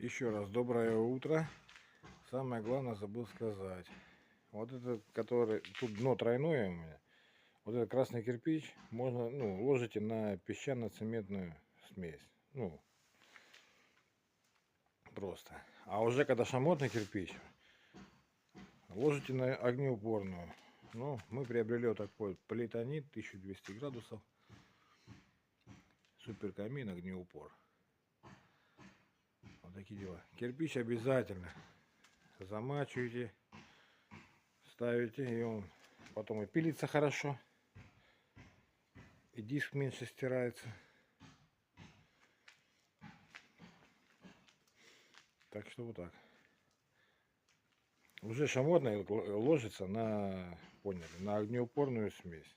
Еще раз доброе утро. Самое главное забыл сказать. Вот этот, который тут дно тройное у меня, вот этот красный кирпич можно, ложите на песчано-цементную смесь. Просто. А уже когда шамотный кирпич, ложите на огнеупорную. Мы приобрели вот такой полиэтонит 1200 градусов. Супер камин, огнеупор. Вот такие дела. Кирпич обязательно замачиваете, ставите, и он потом и пилится хорошо, и диск меньше стирается. Так что вот так. Уже шамотный ложится на, поняли, на огнеупорную смесь.